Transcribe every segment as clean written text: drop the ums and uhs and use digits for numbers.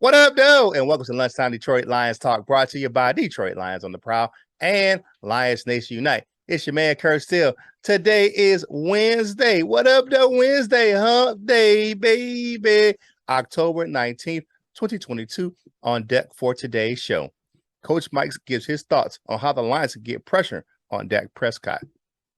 What up, though? And welcome to Lunchtime Detroit Lions Talk, brought to you by Detroit Lions on the Prowl and Lions Nation Unite. It's your man, Curt Steele. Today is Wednesday. What up, though? Wednesday, hump day, baby. October 19th, 2022, on deck for today's show. Coach Mike gives his thoughts on how the Lions can get pressure on Dak Prescott.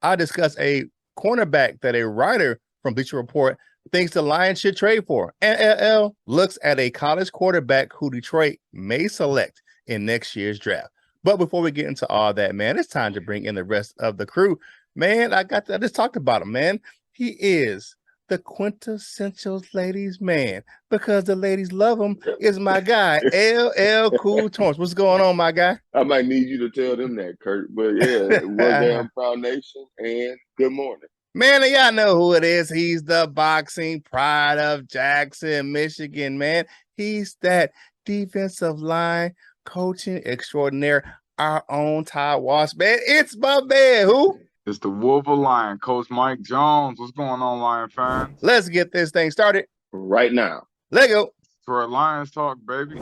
I discuss a cornerback that a writer from Bleacher Report thinks the Lions should trade for. NLL looks at a college quarterback who Detroit may select in next year's draft. But before we get into all that, man, it's time to bring in the rest of the crew. Man, I just talked about him, man. He is the quintessential ladies' man because the ladies love him. Is my guy, LL Cool Torrance. What's going on, my guy? I might need you to tell them that, Curt. But yeah, well done, Prowl Nation, and good morning. Man, y'all know who it is. He's the boxing pride of Jackson, Michigan, man. He's that defensive line coaching extraordinaire, our own Ty Walsh, man. It's my man, who? It's the Wolf of Lion, Coach Mike Jones. What's going on, Lion fans? Let's get this thing started right now. Let's go. For Lions Talk, baby.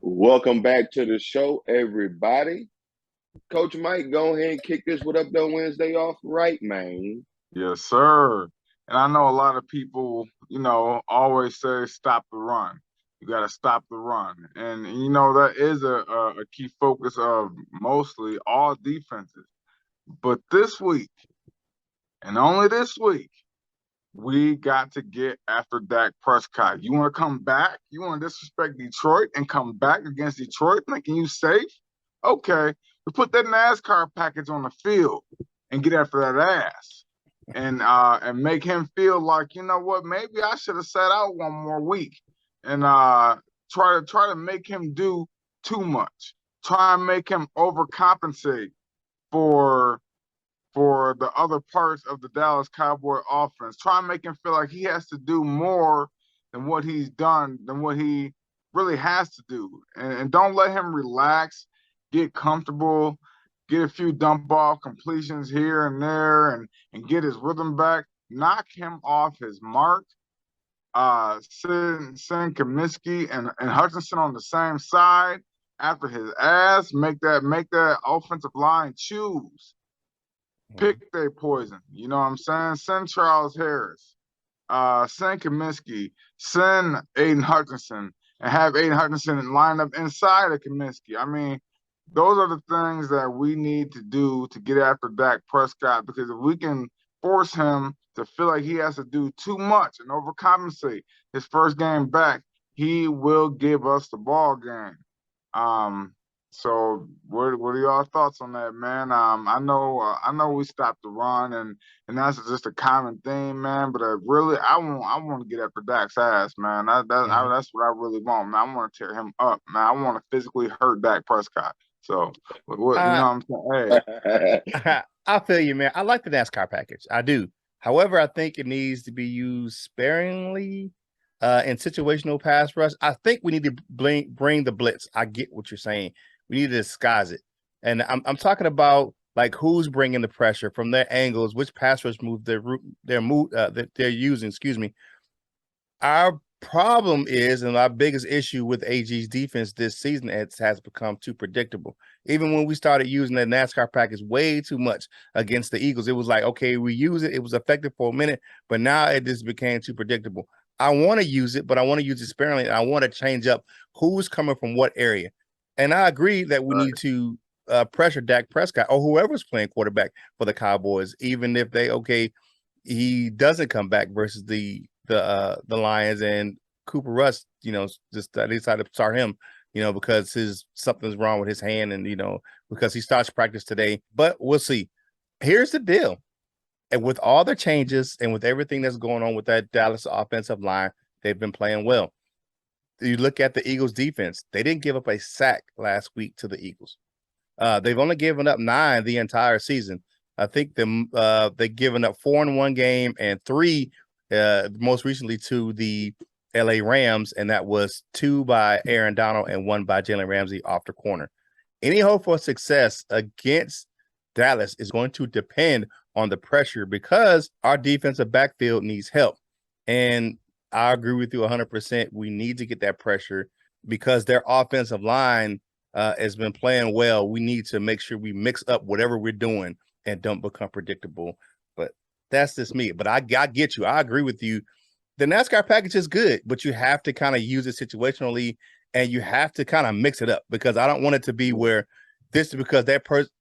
Welcome back to the show, everybody. Coach Mike, go ahead and kick this What Up Though Wednesday off right, man. Yes, sir. And I know a lot of people, always say stop the run. You got to stop the run. And, that is a key focus of mostly all defenses. But this week, and only this week, we got to get after Dak Prescott. You want to come back? You want to disrespect Detroit and come back against Detroit, making you safe? Okay, we put that NASCAR package on the field and get after that ass, and make him feel like, you know what, maybe I should have sat out one more week, and try to make him do too much. Try and make him overcompensate for the other parts of the Dallas Cowboy offense. Try and make him feel like he has to do more than what he's done, than what he really has to do. And don't let him relax, get comfortable, get a few dump off completions here and there, and get his rhythm back. Knock him off his mark. Send Comiskey and Hutchinson on the same side after his ass. Make that offensive line choose. Pick their poison. You know what I'm saying? Send Charles Harris. Send Comiskey. Send Aiden Hutchinson. And have Aiden Hutchinson line up inside of Comiskey. I mean, those are the things that we need to do to get after Dak Prescott, because if we can force him to feel like he has to do too much and overcompensate his first game back, he will give us the ball game. So what are y'all thoughts on that, man? I know we stopped the run, and that's just a common theme, man. But I want to get after Dak's ass, man. That's what I really want, man. I want to tear him up, man. I want to physically hurt Dak Prescott. So what you know what I'm saying? Hey. I feel you, man. I like the NASCAR package. I do. However, I think it needs to be used sparingly. In situational pass rush, I think we need to bring the blitz. I get what you're saying. We need to disguise it, and I'm talking about like who's bringing the pressure from their angles, which pass rush move that they're using. Excuse me. Our problem is, and our biggest issue with AG's defense this season has become too predictable. Even when we started using the NASCAR package way too much against the Eagles, it was like, okay, we use it. It was effective for a minute, but now it just became too predictable. I want to use it, but I want to use it sparingly. And I want to change up who's coming from what area. And I agree that we need to pressure Dak Prescott or whoever's playing quarterback for the Cowboys, even if he doesn't come back versus the Lions, and Cooper Rush, just they decided to start him, because something's wrong with his hand, and because he starts practice today. But we'll see. Here's the deal. And with all the changes and with everything that's going on with that Dallas offensive line, they've been playing well. You look at the Eagles defense, they didn't give up a sack last week to the Eagles. They've only given up 9 the entire season. I think they've given up 4 in one game and 3 most recently to the LA Rams, and that was 2 by Aaron Donald and 1 by Jalen Ramsey off the corner. Any hope for success against Dallas is going to depend on the pressure because our defensive backfield needs help. And I agree with you 100%. We need to get that pressure because their offensive line has been playing well. We need to make sure we mix up whatever we're doing and don't become predictable. But that's just me. But I get you. I agree with you. The NASCAR package is good, but you have to kind of use it situationally and you have to kind of mix it up because I don't want it to be where this is because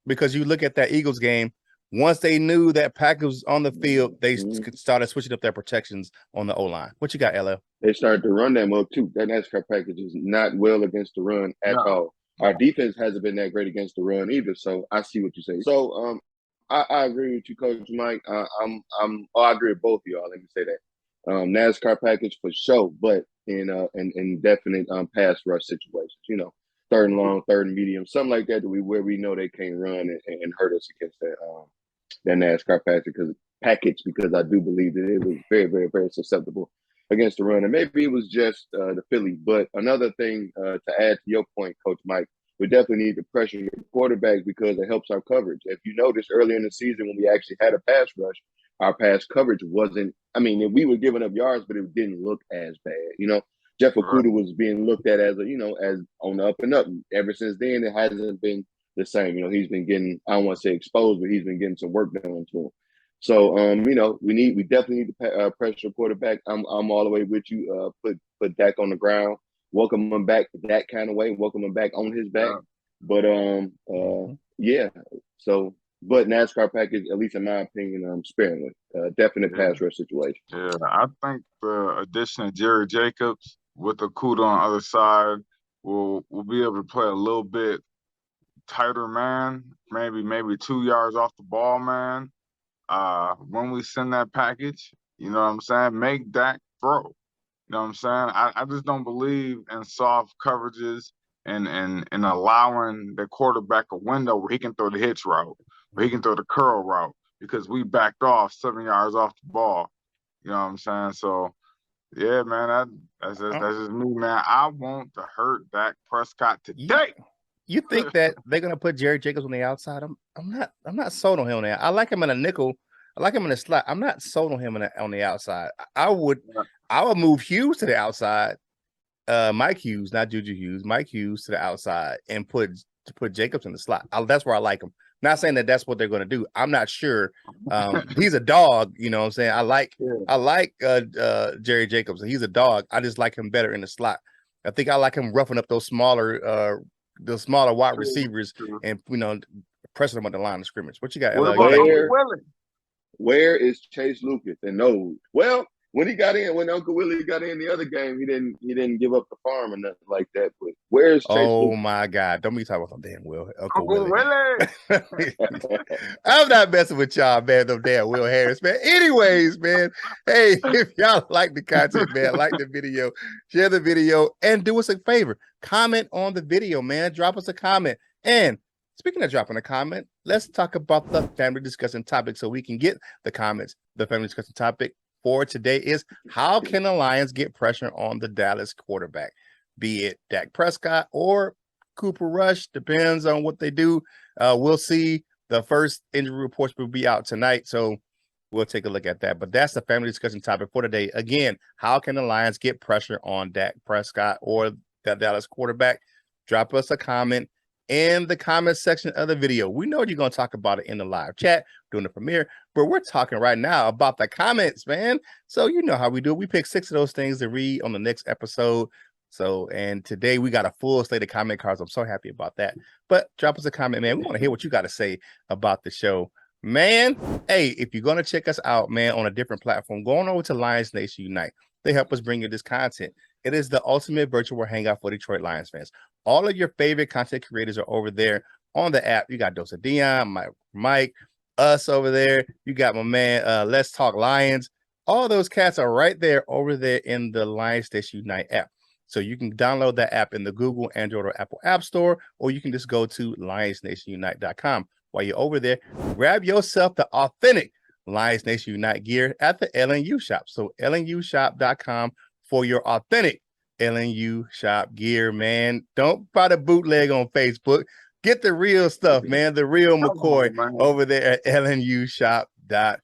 because you look at that Eagles game, once they knew that package was on the field, they started switching up their protections on the O-line. What you got, LL? They started to run them up too. That NASCAR package is not well against the run at all. Our defense hasn't been that great against the run either. So I see what you say. So I agree with you, Coach Mike. I agree with both of y'all. Let me say that. NASCAR package for sure, but in definite pass rush situations, you know, 3rd and long, 3rd and medium, something like that, where we know they can't run and hurt us against that NASCAR package because I do believe that it was very, very, very susceptible against the run. And maybe it was just the Philly. But another thing to add to your point, Coach Mike, we definitely need to pressure your quarterback because it helps our coverage. If you noticed earlier in the season when we actually had a pass rush, our pass coverage wasn't, I mean, we were giving up yards, but it didn't look as bad. You know, Jeff Okudah was being looked at as as on the up and up. Ever since then, it hasn't been the same. You know, he's been getting, I don't want to say exposed, but he's been getting some work done to him. So, we definitely need to pressure the quarterback. I'm all the way with you. Put Dak on the ground, welcome him back that kind of way, welcome him back on his back. But So, but NASCAR package, at least in my opinion, sparingly, definite pass rush situation. Yeah, I think the addition of Jerry Jacobs with Okudah on the other side will be able to play a little bit tighter man, maybe 2 yards off the ball, man. When we send that package, you know what I'm saying? Make Dak throw. You know what I'm saying? I just don't believe in soft coverages and allowing the quarterback a window where he can throw the hitch route, where he can throw the curl route, because we backed off 7 yards off the ball. You know what I'm saying? So, yeah, man, that's just me, man. I want to hurt Dak Prescott today. You think that they're gonna put Jerry Jacobs on the outside? I'm not sold on him there. I like him in a nickel. I like him in a slot. I'm not sold on him on the outside. I would move Hughes to the outside. Mike Hughes, not Juju Hughes. Mike Hughes to the outside and put Jacobs in the slot. That's where I like him. Not saying that that's what they're going to do. I'm not sure. He's a dog, you know what I'm saying? I like Jerry Jacobs. He's a dog. I just like him better in the slot. I think I like him roughing up those smaller wide receivers and pressing them on the line of scrimmage. What you got? What about Uncle Willie? Where is Chase Lucas? And no, well, when Uncle Willie got in the other game, he didn't give up the farm or nothing like that. But where's Chase Lucas? My God. Don't be talking about damn Uncle Willie. I'm not messing with y'all, man, no damn Will Harris, man. Anyways, man, hey, if y'all like the content, man, like the video, share the video, and do us a favor. Comment on the video, man. Drop us a comment. And speaking of dropping a comment, let's talk about the family discussion topic so we can get the comments. The family discussion topic for today is how can the Lions get pressure on the Dallas quarterback, be it Dak Prescott or Cooper Rush, depends on what they do. We'll see. The first injury reports will be out tonight, so we'll take a look at that. But that's the family discussion topic for today. Again, how can the Lions get pressure on Dak Prescott or the Dallas quarterback? Drop us a comment in the comment section of the video. We know you're going to talk about it in the live chat during the premiere, but we're talking right now about the comments, man. So you know how we do it. We pick 6 of those things to read on the next episode. And today we got a full slate of comment cards. I'm so happy about that. But drop us a comment, man. We want to hear what you got to say about the show. Man, hey, if you're going to check us out, man, on a different platform, go on over to Lions Nation Unite. They help us bring you this content. It is the ultimate virtual hangout for Detroit Lions fans. All of your favorite content creators are over there on the app. You got Dessert Dion, Mike, us over there. You got my man, Let's Talk Lions. All those cats are right there over there in the Lions Nation Unite app. So you can download that app in the Google, Android, or Apple App Store, or you can just go to lionsnationunite.com. While you're over there, grab yourself the authentic Lions Nation Unite gear at the LNU shop. So lnushop.com for your authentic LNU shop gear, man. Don't buy the bootleg on Facebook. Get the real stuff, man. The real McCoy over there at lnushop.com.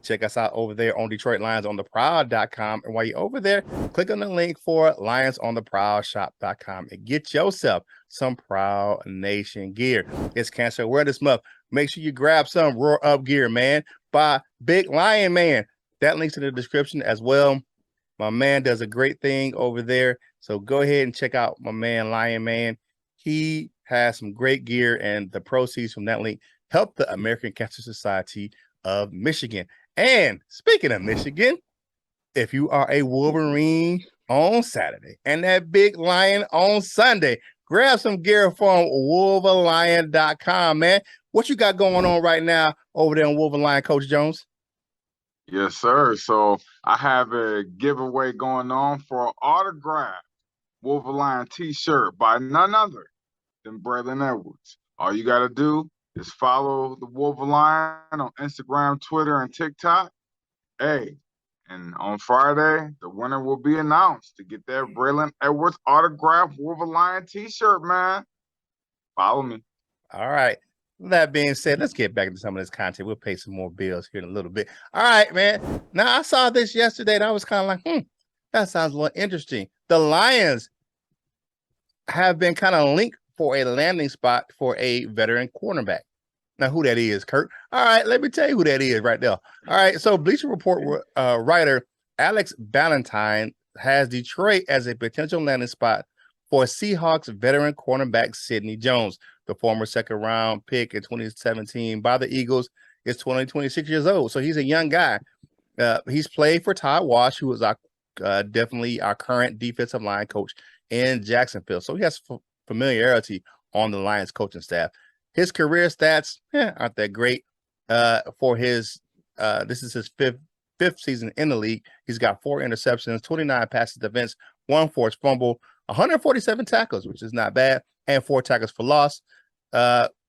Check us out over there on Detroit Lions on the Prowl.com. And while you're over there, click on the link for Lions on the Prowlshop.com and get yourself some Prowl Nation gear. It's Cancer Awareness Month. Make sure you grab some Roar Up gear, man, by Big Lion Man. That link's in the description as well. My man does a great thing over there. So go ahead and check out my man, Lion Man. He has some great gear, and the proceeds from that link help the American Cancer Society of Michigan. And speaking of Michigan, if you are a Wolverine on Saturday and that Big Lion on Sunday, grab some gear from wolverlion.com, man. What you got going on right now over there on Wolverine, Coach Jones? Yes, sir. So I have a giveaway going on for an autographed Wolverine t-shirt by none other than Braylon Edwards. All you got to do is follow the Wolverine on Instagram, Twitter, and TikTok. Hey, and on Friday, the winner will be announced to get that Braylon Edwards autographed Wolverine t-shirt, man. Follow me. All right. That being said, let's get back into some of this content. We'll pay some more bills here in a little bit. All right, man. Now, I saw this yesterday, and I was kind of like, that sounds a little interesting. The Lions have been kind of linked for a landing spot for a veteran cornerback. Now, who that is, Curt? All right, let me tell you who that is right there. All right, so Bleacher Report writer Alex Ballantyne has Detroit as a potential landing spot for Seahawks veteran cornerback Sidney Jones. The former second-round pick in 2017 by the Eagles is 26 years old, so he's a young guy. He's played for Todd Wash, who is definitely our current defensive line coach in Jacksonville, so he has familiarity on the Lions coaching staff. His career stats aren't that great for his this is his fifth season in the league. He's got 4 interceptions, 29 passes defense, 1 forced fumble, 147 tackles, which is not bad, and 4 tackles for loss.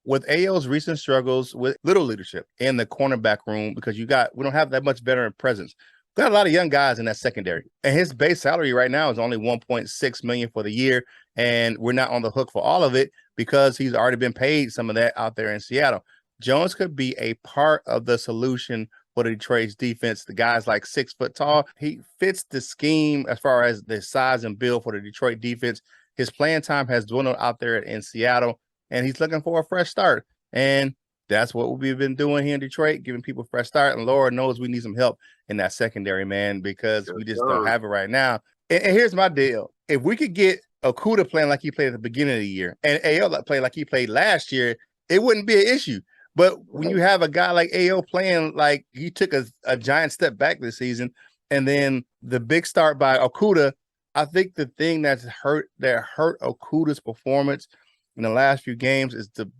With AO's recent struggles with little leadership in the cornerback room, because we don't have that much veteran presence. We got a lot of young guys in that secondary, and his base salary right now is only $1.6 million for the year, and we're not on the hook for all of it because he's already been paid some of that out there in Seattle. Jones could be a part of the solution for the Detroit's defense. The guy's like 6 foot tall. He fits the scheme as far as the size and build for the Detroit defense. His playing time has dwindled out there in Seattle, and he's looking for a fresh start. And that's what we've been doing here in Detroit, giving people a fresh start. And Lord knows we need some help in that secondary, man, because we just don't have it right now. And here's my deal. If we could get Okudah playing like he played at the beginning of the year and AO play like he played last year, it wouldn't be an issue. But when you have a guy like AO playing like he took a giant step back this season, and then the big start by Okudah, I think the thing that hurt Okudah's performance in the last few games is the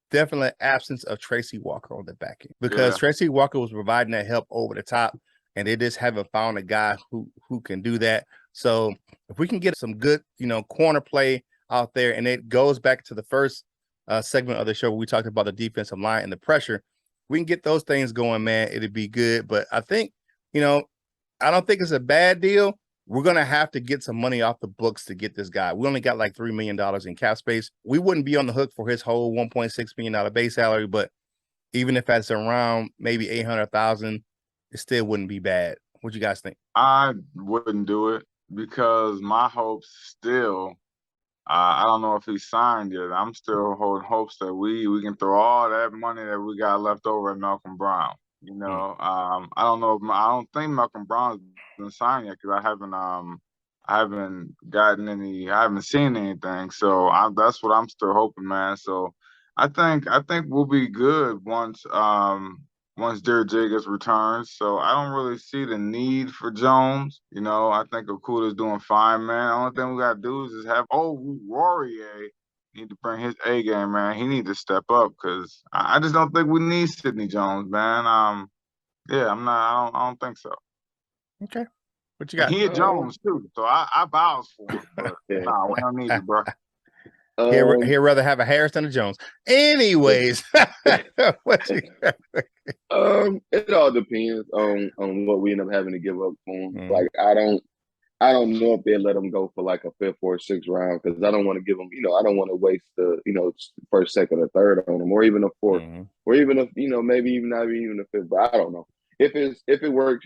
definite absence of Tracy Walker on the back end, because Tracy Walker was providing that help over the top, and they just haven't found a guy who can do that. So if we can get some good, corner play out there, and it goes back to the first segment of the show where we talked about the defensive line and the pressure, we can get those things going, man, it'd be good. But I think, I don't think it's a bad deal. We're going to have to get some money off the books to get this guy. We only got like $3 million in cap space. We wouldn't be on the hook for his whole $1.6 million base salary, but even if that's around maybe $800,000, it still wouldn't be bad. What you guys think? I wouldn't do it because my hopes still, I don't know if he's signed yet. I'm still holding hopes that we can throw all that money that we got left over at Malcolm Brown. I don't know. I don't think Malcolm Brown's been signed yet because I haven't seen anything. So that's what I'm still hoping, man. So I think we'll be good once Derek Jacobs returns. So I don't really see the need for Jones. I think Okudah's doing fine, man. The only thing we gotta do is just have Rory need to bring his A game, man. He need to step up because I just don't think we need Sidney Jones, man. I don't think so. Okay. What you got? He a Jones too, so I vouch for him. But Yeah. nah, we don't need it, bro. He'd rather have a Harris than a Jones. Anyways, what you got? It all depends on what we end up having to give up for him. Mhm. Like I don't know if they'll let him go for like a fifth or sixth round because I don't want to give him, I don't want to waste the, first, second, or third on him, or even a fourth, or even if, maybe even not even a fifth. But I don't know if it works.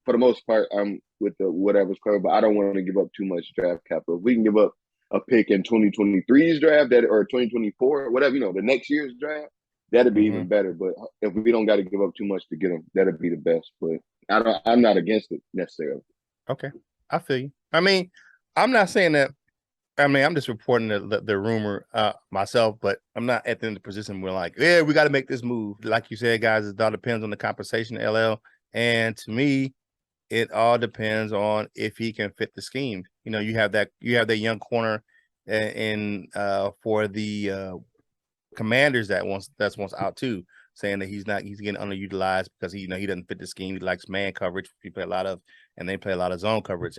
For the most part, I'm with the whatever's covered. But I don't want to give up too much draft capital. If we can give up a pick in 2023's draft or 2024, whatever, the next year's draft, that'd be even better. But if we don't got to give up too much to get him, that'd be the best. But I'm not against it necessarily. Okay, I feel you. I mean, I'm not saying that. I mean, I'm just reporting the rumor myself, but I'm not at the position where like, yeah, we got to make this move. Like you said, guys, it all depends on the compensation, LL. And to me, it all depends on if he can fit the scheme. You have that young corner in for the Commanders that's once out too, saying that he's getting underutilized because he doesn't fit the scheme. He likes man coverage. He play a lot of, and they play a lot of zone coverage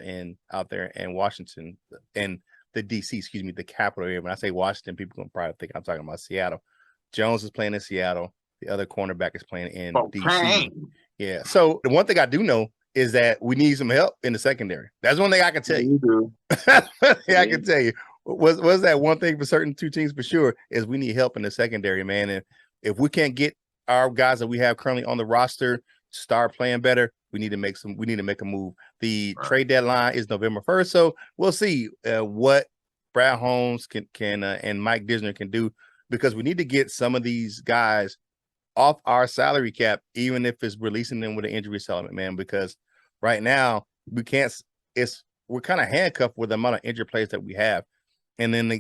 out there in Washington and the DC, the capital area. When I say Washington, people can probably think I'm talking about Seattle. Jones is playing in Seattle. The other cornerback is playing in DC. Yeah. So the one thing I do know is that we need some help in the secondary. That's one thing I can tell you. That's one thing I can tell you. Was that one thing for certain two teams for sure is we need help in the secondary, man. And if we can't get our guys that we have currently on the roster start playing better, we need to make a move. The trade deadline is November 1st, so we'll see what Brad Holmes can and Mike Disner can do, because we need to get some of these guys off our salary cap, even if it's releasing them with an injury settlement, man, because right now we can't. We're kind of handcuffed with the amount of injured players that we have. And then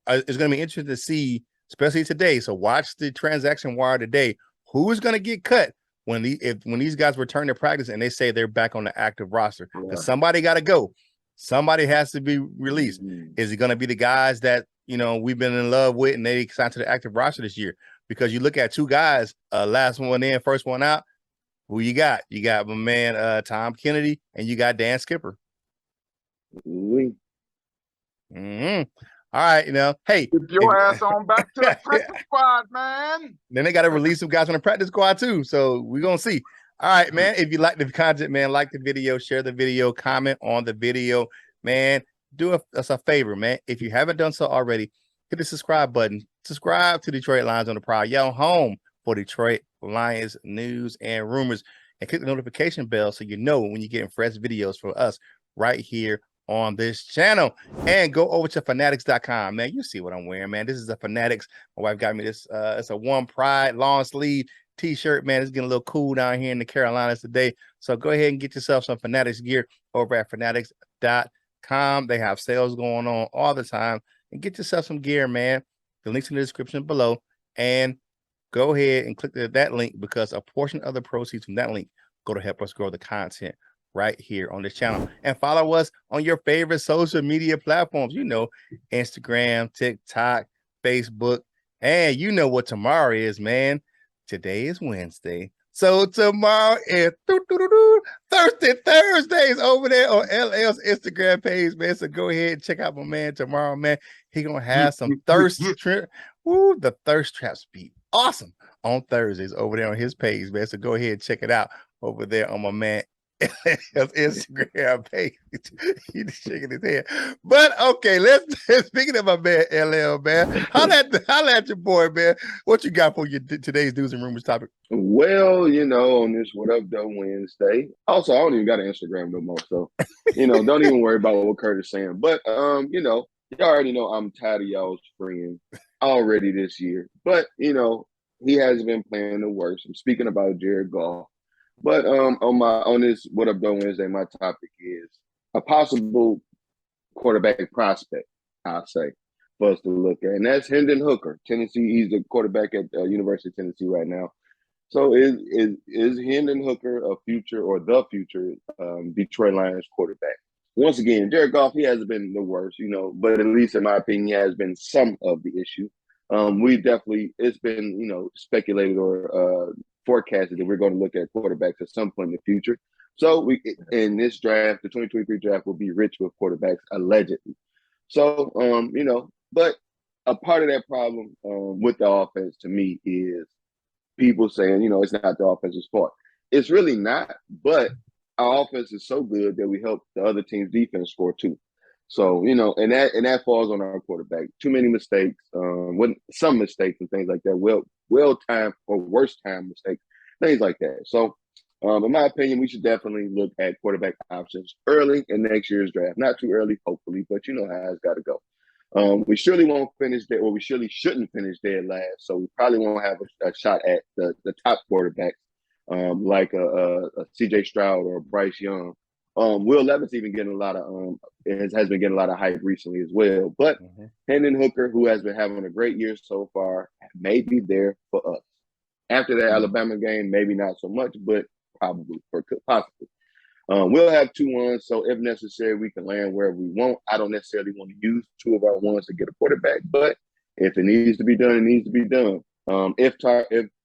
it's going to be interesting to see, especially today. So watch the transaction wire today. Who is going to get cut when these guys return to practice and they say they're back on the active roster? Because somebody got to go. Somebody has to be released. Is it going to be the guys that we've been in love with and they signed to the active roster this year? Because you look at two guys, last one in, first one out. Who you got? You got my man Tom Kennedy and you got Dan Skipper. All right, hey, get your ass on back to the practice squad, man. Then they got to release some guys on the practice squad too, so we're gonna see. All right, man. If you like the content, man, like the video, share the video, comment on the video, man. Do us a favor, man. If you haven't done so already, hit the subscribe button. Subscribe to Detroit Lions on the Prowl, your home for Detroit Lions news and rumors, and click the notification bell so you know when you're getting fresh videos from us right here on this channel. And go over to fanatics.com, man. You see what I'm wearing, man. This is a Fanatics. My wife got me this. It's a One Pride long sleeve t-shirt, man. It's getting a little cool down here in the Carolinas today, so go ahead and get yourself some Fanatics gear over at fanatics.com. They have sales going on all the time, and get yourself some gear, man. The link's in the description below, and go ahead and click that link, because a portion of the proceeds from that link go to help us grow the content right here on this channel. And follow us on your favorite social media platforms, Instagram, TikTok, Facebook. And you know what tomorrow is, man. Today is Wednesday, so tomorrow is Thursdays over there on LL's Instagram page, man. So go ahead and check out my man tomorrow, man. He gonna have some thirst trip. Woo, the thirst traps be awesome on Thursdays over there on his page, man. So go ahead and check it out over there on my man Instagram page. He's shaking his head. But okay, let's speaking of my man LL, man. Holla at your boy, man. What you got for today's news and rumors topic? Well, on this What Up Though Wednesday. Also, I don't even got an Instagram no more, so don't even worry about what Curt is saying. But y'all already know I'm tired of y'all's friends already this year. But he has been playing the worst. I'm speaking about Jared Goff. But on this What Up Though Wednesday, my topic is a possible quarterback prospect, I'll say, for us to look at. And that's Hendon Hooker, Tennessee. He's the quarterback at University of Tennessee right now. So is Hendon Hooker a future or the future Detroit Lions quarterback? Once again, Jared Goff, he hasn't been the worst, but at least in my opinion, he has been some of the issue. It's been, speculated or forecasted that we're going to look at quarterbacks at some point in the future. So we in this draft, the 2023 draft will be rich with quarterbacks allegedly. So but a part of that problem with the offense to me is people saying, it's not the offense's fault. It's really not, but our offense is so good that we help the other team's defense score too. So, and that falls on our quarterback. Too many mistakes, some mistakes and things like that. Well timed or worse timed mistakes, things like that. So, in my opinion, we should definitely look at quarterback options early in next year's draft. Not too early, hopefully, but you know how it's got to go. We surely won't finish there, or we surely shouldn't finish dead last. So we probably won't have a shot at the top quarterbacks, like a CJ Stroud or Bryce Young. Will Levis even getting a lot of has been getting a lot of hype recently as well. But Hendon Hooker, who has been having a great year so far, may be there for us. After that Alabama game, maybe not so much, but probably possibly. We'll have 2-1, so if necessary, we can land wherever we want. I don't necessarily want to use 2 of our ones to get a quarterback, but if it needs to be done, it needs to be done. If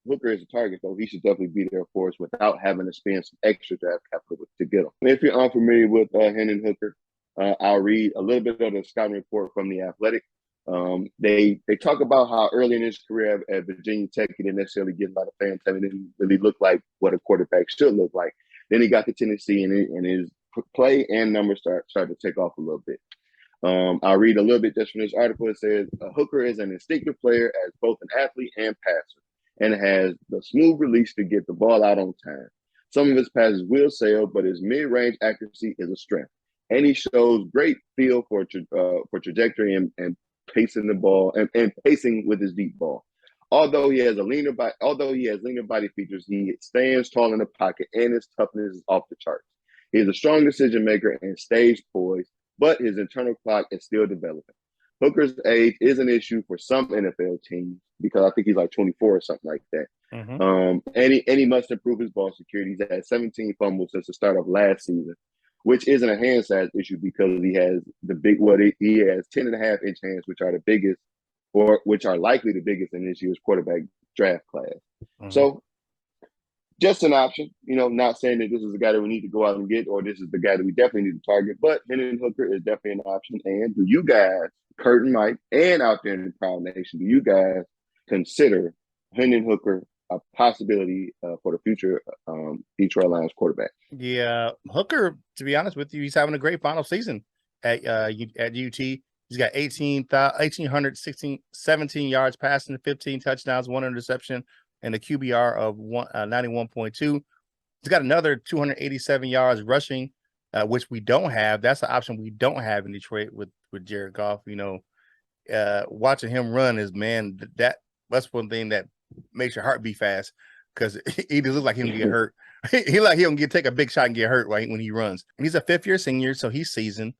Hooker is a target, though, he should definitely be there for us without having to spend some extra draft capital to get him. If you're unfamiliar with Hendon Hooker, I'll read a little bit of the scouting report from The Athletic. They talk about how early in his career at Virginia Tech, he didn't necessarily get a lot of fan time. He didn't really look like what a quarterback should look like. Then he got to Tennessee, and his play and numbers started to take off a little bit. I'll read a little bit just from this article. It says, Hooker is an instinctive player as both an athlete and passer, and has the smooth release to get the ball out on time. Some of his passes will sail, but his mid-range accuracy is a strength. And he shows great feel for trajectory and pacing the ball and pacing with his deep ball. Although he has leaner body features, he stands tall in the pocket, and his toughness is off the charts. He is a strong decision maker and stage poise, but his internal clock is still developing. Hooker's age is an issue for some NFL teams because I think he's like 24 or something like that. And he must improve his ball security. He's had 17 fumbles since the start of last season, which isn't a hand size issue because he has he has 10.5-inch hands, which are the biggest, or which are likely the biggest in this year's quarterback draft class. So just an option, not saying that this is the guy that we need to go out and get, or this is the guy that we definitely need to target, but Hendon Hooker is definitely an option. And do you guys, Curt and Mike, and out there in the Prowl Nation, do you guys consider Hendon Hooker a possibility for the future Detroit Lions quarterback? Yeah, Hooker, to be honest with you, he's having a great final season at UT. He's got 1,817 yards passing, 15 touchdowns, 1 interception, and a QBR of 91.2. He's got another 287 yards rushing, which we don't have. That's the option we don't have in Detroit with Jared Goff. Watching him run that's one thing that makes your heart beat fast because he looks like he can get hurt. He'll take a big shot and get hurt when he runs. And he's a 5th-year senior, so he's seasoned.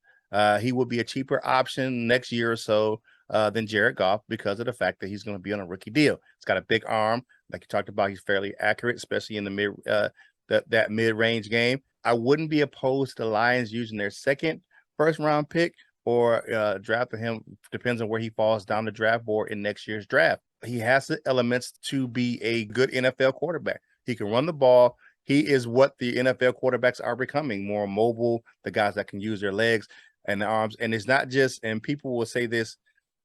He will be a cheaper option next year or so than Jared Goff because of the fact that he's going to be on a rookie deal. He's got a big arm, like you talked about. He's fairly accurate, especially in the that mid-range game. I wouldn't be opposed to the Lions using their second first-round pick or drafting him. Depends on where he falls down the draft board in next year's draft. He has the elements to be a good NFL quarterback. He can run the ball. He is what the NFL quarterbacks are becoming, more mobile, the guys that can use their legs and the arms. And it's not just, and people will say this,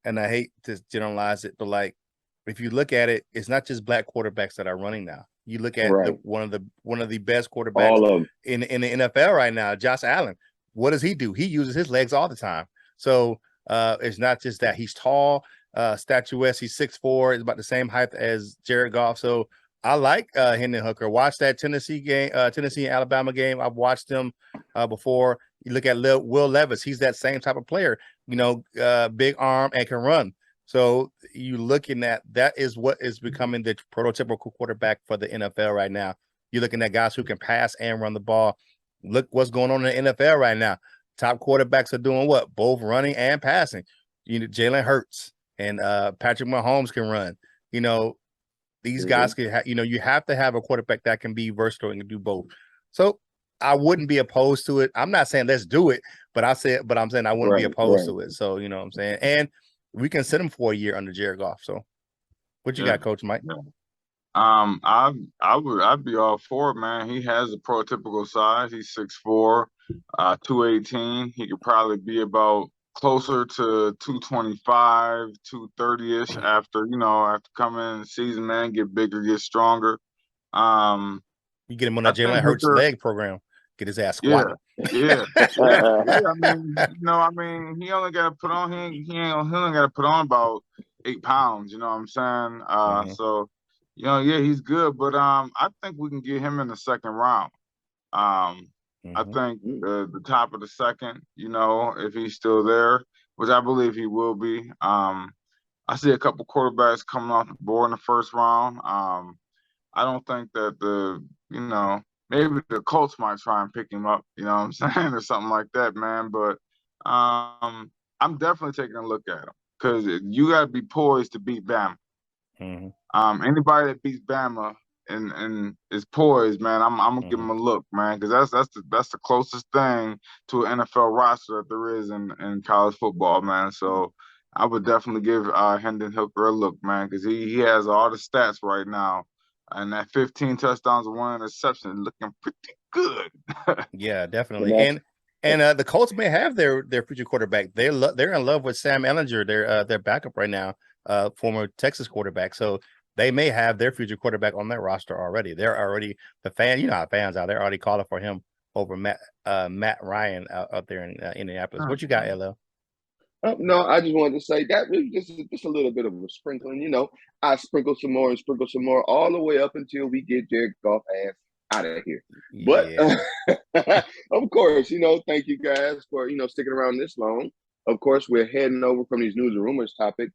and I hate to generalize it, but like, if you look at it, it's not just black quarterbacks that are running now. You look at one of the best quarterbacks in the NFL right now, Josh Allen. What does he do? He uses his legs all the time. So it's not just that he's tall, statuesque. He's 6'4". He's about the same height as Jared Goff. So I like Hendon Hooker. Watch that Tennessee game, Tennessee and Alabama game. I've watched him before. You look at Will Levis. He's that same type of player. Big arm and can run. So you looking at that is what is becoming the prototypical quarterback for the NFL right now. You're looking at guys who can pass and run the ball. Look what's going on in the NFL right now. Top quarterbacks are doing what? Both running and passing. Jalen Hurts and Patrick Mahomes can run. These guys can. You have to have a quarterback that can be versatile and can do both. So I wouldn't be opposed to it. I'm not saying let's do it, but I'm saying I wouldn't be opposed to it. So you know what I'm saying. And we can sit him for a year under Jared Goff. So what you got, Coach Mike? I'd be all for it, man. He has a prototypical size. He's 6'4", 218. He could probably be about closer to 225, 230-ish after coming in the season, man, get bigger, get stronger. You get him on I that think Jalen Hurts Hooker, leg program. Get his ass yeah, squatting. yeah, yeah. I mean, he only got to put on he only got to put on about 8 pounds. You know what I'm saying? So, yeah, he's good, but I think we can get him in the second round. I think the top of the second, if he's still there, which I believe he will be. I see a couple quarterbacks coming off the board in the first round. I don't think that maybe the Colts might try and pick him up, you know what I'm saying, or something like that, man. But I'm definitely taking a look at him because you got to be poised to beat Bama. Anybody that beats Bama and is poised, man, I'm gonna give him a look, man, because that's the closest thing to an NFL roster that there is in college football, man. So I would definitely give Hendon Hooker a look, man, because he has all the stats right now. And that 15 touchdowns and 1 interception looking pretty good. Yeah, definitely. And the Colts may have their future quarterback. They're in love with Sam Ehlinger, their backup right now, former Texas quarterback. So they may have their future quarterback on their roster already. They're already the fan. You know how fans are. They're already calling for him over Matt Ryan out there in Indianapolis. What you got, LL? No, I just wanted to say that was just a little bit of a sprinkling. I sprinkle some more and sprinkle some more all the way up until we get Jared Goff ass out of here. Yeah. But of course, thank you guys for sticking around this long. Of course, we're heading over from these news and rumors topic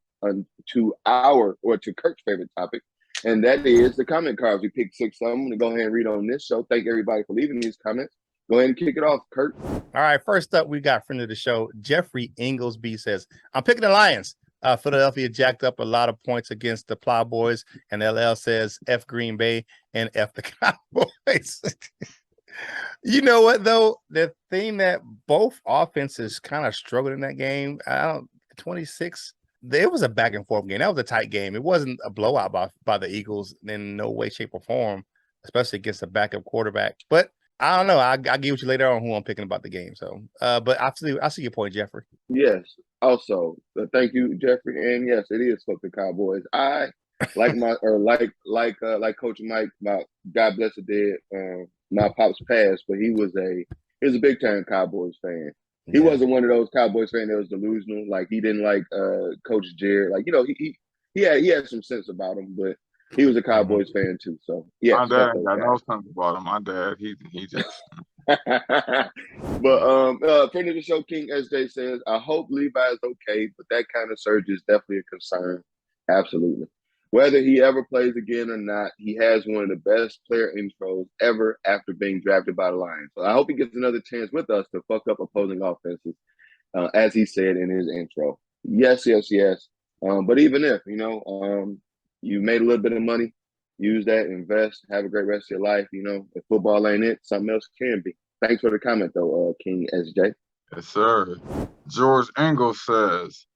to Kurt's favorite topic, and that is the comment cards. We picked 6 of them to go ahead and read on this show. Thank everybody for leaving these comments. Go ahead and kick it off, Kurt. All right, first up, we got friend of the show, Jeffrey Inglesby says, I'm picking the Lions. Philadelphia jacked up a lot of points against the Plowboys, and LL says F Green Bay and F the Cowboys. You know what, though? The thing that both offenses kind of struggled in that game, 26, it was a back and forth game. That was a tight game. It wasn't a blowout by the Eagles in no way, shape, or form, especially against a backup quarterback. But I don't know. I'll get with you later on who I'm picking about the game. So, but I see your point, Jeffrey. Yes. Also, thank you, Jeffrey. And yes, it is fuck the Cowboys. I like Coach Mike. God bless the dead. My pops passed, but he was a big time Cowboys fan. He wasn't one of those Cowboys fans that was delusional. Like he didn't like Coach Jared. Like he had some sense about him, but he was a Cowboys fan too. So yeah, my dad got no sense about him. My dad, he just. But friend of the show, King SJ says, I hope Levi is okay, but that kind of surgery is definitely a concern. Absolutely. Whether he ever plays again or not, he has one of the best player intros ever after being drafted by the Lions. So I hope he gets another chance with us to fuck up opposing offenses, as he said in his intro. Yes. But even if, you made a little bit of money, use that, invest, have a great rest of your life. If football ain't it, something else can be. Thanks for the comment, though, King SJ. Yes, sir. George Engel says,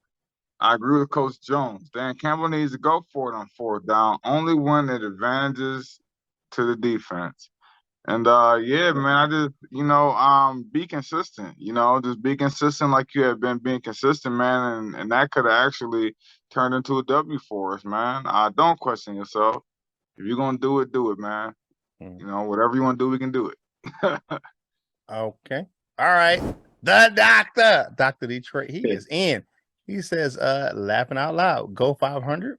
I agree with Coach Jones. Dan Campbell needs to go for it on 4th down, only when it advantages to the defense. And yeah, man, I just, be consistent, just be consistent like you have been being consistent, man. And that could have actually turned into a W for us, man. Don't question yourself. If you're going to do it, man. Whatever you want to do, we can do it. Okay. All right. The doctor, Dr. Detroit, he is in. He says, laughing out loud, go 500.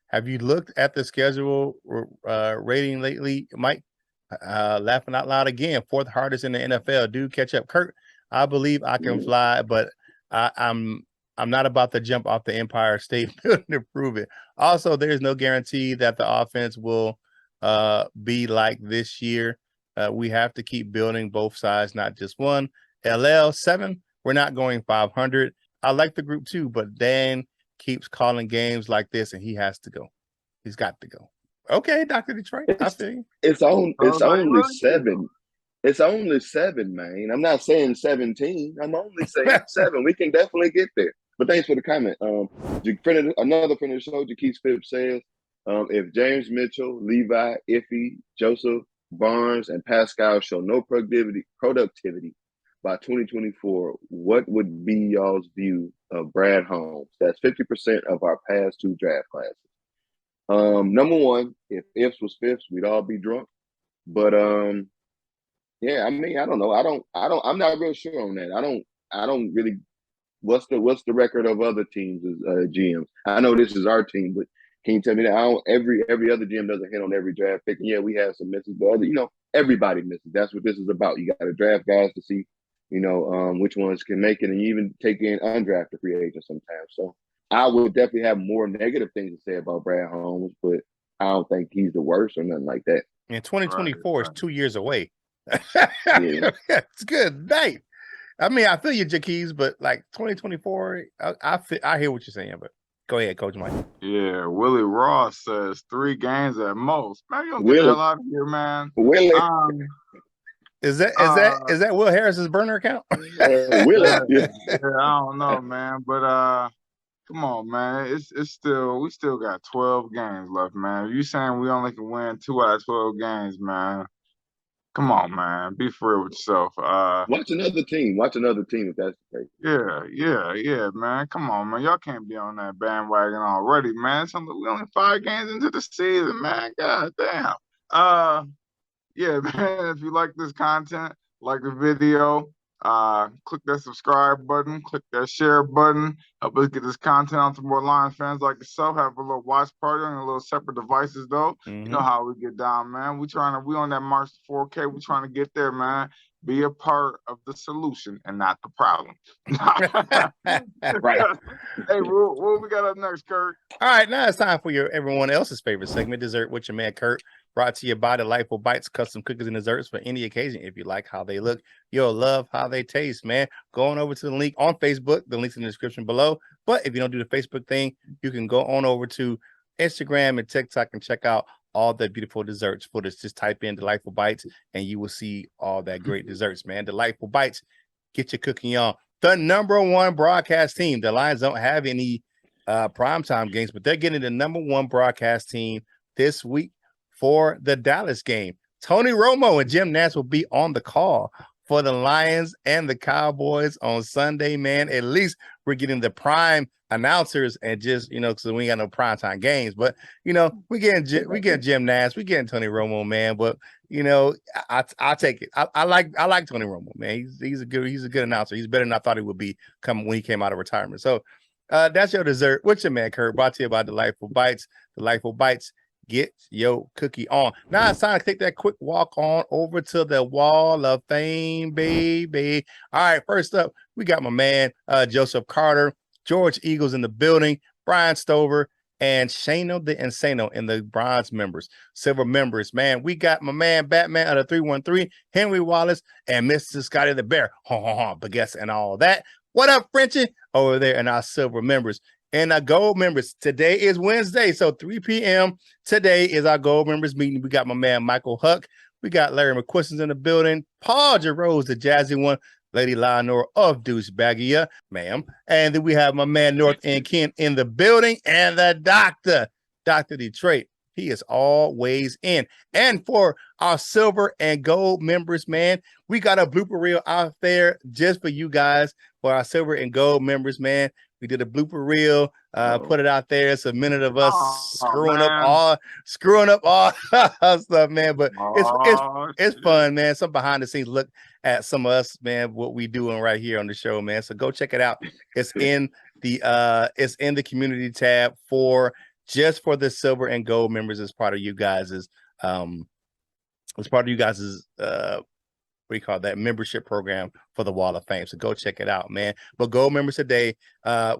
Have you looked at the schedule rating lately, Mike? Laughing out loud again, 4th hardest in the NFL. Do catch up, Kurt. I believe I can fly, but I'm not about to jump off the Empire State Building to prove it. Also, there's no guarantee that the offense will be like this year. We have to keep building both sides, not just one. LL 7, we're not going 500. I like the group too, but Dan keeps calling games like this, and he has to go. He's got to go. Okay, Dr. Detroit, I feel you. It's only 7. It's only 7, man. I'm not saying 17. I'm only saying 7. We can definitely get there. But thanks for the comment. Another friend of the show, Jaquise Phipps says, If James Mitchell, Levi, Iffy, Joseph, Barnes, and Pascal show no productivity by 2024, what would be y'all's view of Brad Holmes? That's 50% of our past 2 draft classes. Number one, if ifs was fifths, we'd all be drunk. But yeah, I mean, I don't know. I'm not real sure on that. I don't really. What's the record of other teams as GMs? I know this is our team, but can you tell me that? Every other GM doesn't hit on every draft pick. And yeah, we have some misses, but everybody misses. That's what this is about. You got to draft guys to see, which ones can make it, and you even take in undrafted free agents sometimes. So I would definitely have more negative things to say about Brad Holmes, but I don't think he's the worst or nothing like that. And 2024 is 2 years away. Yeah. It's good night. I mean, I feel you, Jaquez, but like 2024, I hear what you're saying, but go ahead, Coach Mike. Yeah, Willie Ross says 3 games at most. Man, you don't get the hell out of here, man. Willie. Is that Will Harris's burner account? Willie. Yeah, I don't know, man, but come on, man. We still got 12 games left, man. You saying we only can win 2 out of 12 games, man? Come on, man. Be for real with yourself. Watch another team if that's the case. Yeah, man. Come on, man. Y'all can't be on that bandwagon already, man. We only 5 games into the season, man. God damn. Yeah, man. If you like this content, like the video, click that subscribe button, click that share button. Help us get this content out to more Lions fans like yourself. Have a little watch party on a little separate devices, though. Mm-hmm. You know how we get down, man. We on that march to 4K. We trying to get there, man. Be a part of the solution and not the problem. Right. Hey, what we got up next, Curt? All right, now it's time for everyone else's favorite segment, Dessert with your man Curt. Brought to you by Delightful Bites, custom cookies and desserts for any occasion. If you like how they look, you'll love how they taste, man. Go on over to the link on Facebook. The link's in the description below. But if you don't do the Facebook thing, you can go on over to Instagram and TikTok and check out all the beautiful desserts footage. Just type in Delightful Bites and you will see all that great desserts, man. Delightful Bites, get your cooking on. The #1 broadcast team. The Lions don't have any primetime games, but they're getting the #1 broadcast team this week for the Dallas game. Tony Romo and Jim Nantz will be on the call for the Lions and the Cowboys on Sunday, man. At least we're getting the prime announcers and just, because we ain't got no primetime games. But, we getting Jim Nantz, we getting Tony Romo, man. But, I'll take it. I like Tony Romo, man. He's a good announcer. He's better than I thought he would be when he came out of retirement. So that's your dessert. What's your man, Curt? Brought to you by Delightful Bites. Delightful Bites. Get your cookie on. Now it's time to take that quick walk on over to the Wall of Fame, baby. All right, first up, we got my man, Joseph Carter, George Eagles in the building, Brian Stover, and Shano the Insano in the bronze members. Silver members, man. We got my man, Batman of the 313, Henry Wallace, and Mr. Scotty the Bear. Baguettes and all that. What up, Frenchie? Over there in our silver members. And our gold members, today is Wednesday, so 3 p.m. today is our gold members meeting. We got my man, Michael Huck. We got Larry McQuiston's in the building. Paul Jarose, the jazzy one. Lady Lionor of Deuce Bagia, ma'am. And then we have my man, North End Ken, in the building. And the doctor, Dr. Detroit. He is always in. And for our silver and gold members, man, we got a blooper reel out there just for you guys. For our silver and gold members, man, we did a blooper reel, put it out there. It's a minute of us screwing up all stuff, man. But it's fun, man. Some behind the scenes look at some of us, man, what we doing right here on the show, man. So go check it out. It's in the community tab for the silver and gold members as part of you guys's what do you call that membership program for the Wall of Fame. So go check it out, man. But gold members today,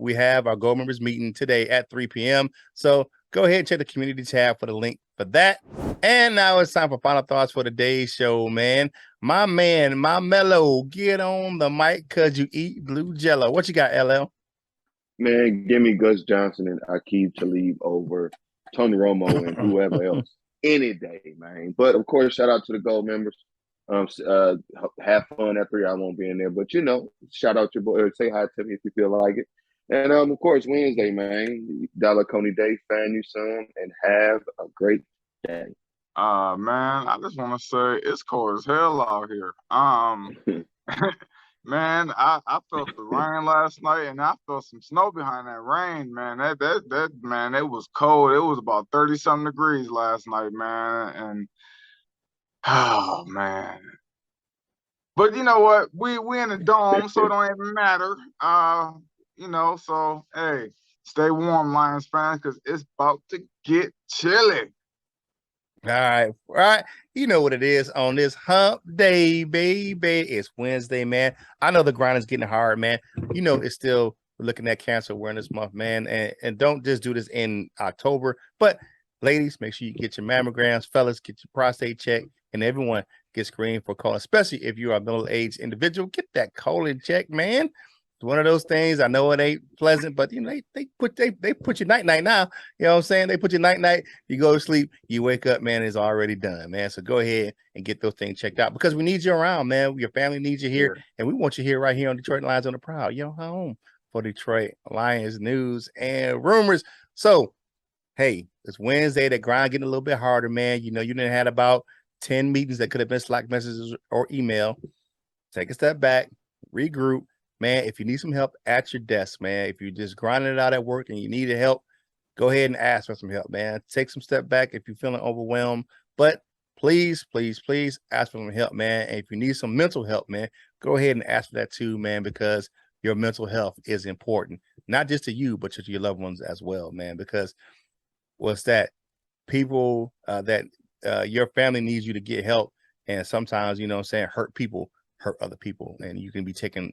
we have our gold members meeting today at 3 p.m. So go ahead and check the community tab for the link for that. And now it's time for final thoughts for today's show, man. My man, my mellow, get on the mic because you eat blue jello. What you got, LL? Man, give me Gus Johnson and Aqib Talib over Tony Romo and whoever else any day, man. But of course, shout out to the gold members. Have fun at 3. I won't be in there, but shout out your boy. Say hi to me if you feel like it. And of course, Wednesday, man. Dollar Coney Day, fan you some, and have a great day. Man, I just want to say it's cold as hell out here. Man, I felt the rain last night, and I felt some snow behind that rain, man. That man, it was cold. It was about 30-something degrees last night, man. And oh man. But you know what? We in the dome, so it don't even matter. So hey, stay warm, Lions fans, because it's about to get chilly. All right. You know what it is on this hump day, baby. It's Wednesday, man. I know the grind is getting hard, man. You know, it's still looking at Cancer Awareness Month, man. And don't just do this in October, but ladies, make sure you get your mammograms. Fellas, get your prostate checked, and everyone get screened for colon, especially if you're a middle-aged individual. Get that colon check, man. It's one of those things. I know it ain't pleasant, but you know, they put you night now. You know what I'm saying? They put you night. You go to sleep, you wake up, man, it's already done, man. So go ahead and get those things checked out because we need you around, man. Your family needs you here, and we want you here right here on Detroit Lions on the Prowl, your home for Detroit Lions news and rumors. So, hey, it's Wednesday. That grind getting a little bit harder, man. You know, you done had about 10 meetings that could have been Slack messages or email. Take a step back, regroup. Man, if you need some help at your desk, man, if you're just grinding it out at work and you need help, go ahead and ask for some help, man. Take some step back if you're feeling overwhelmed, but please ask for some help, man. And if you need some mental help, man, go ahead and ask for that too, man, because your mental health is important, not just to you, but to your loved ones as well, man, because what's that? People that your family needs you to get help. And sometimes, you know what I'm saying, hurt people hurt other people, and you can be taking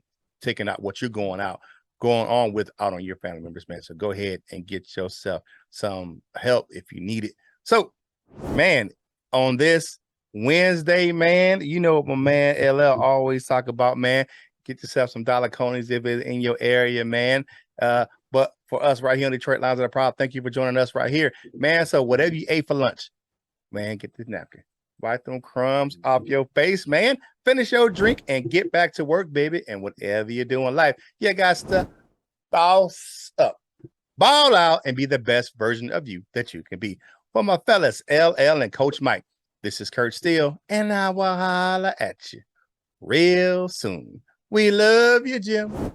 out what you're going on with out on your family members, man. So go ahead and get yourself some help if you need it. So, man, on this Wednesday, man, you know what my man LL always talk about, man. Get yourself some dollar conies if it's in your area, man. But for us right here on Detroit Lions of the Proud, thank you for joining us right here, man. So whatever you ate for lunch, man, get this napkin. Wipe them crumbs off your face, man. Finish your drink and get back to work, baby. And whatever you're doing in life, you got to boss up, ball out, and be the best version of you that you can be. For my fellas, LL and Coach Mike, this is Curt Steele, and I will holler at you real soon. We love you, Jim.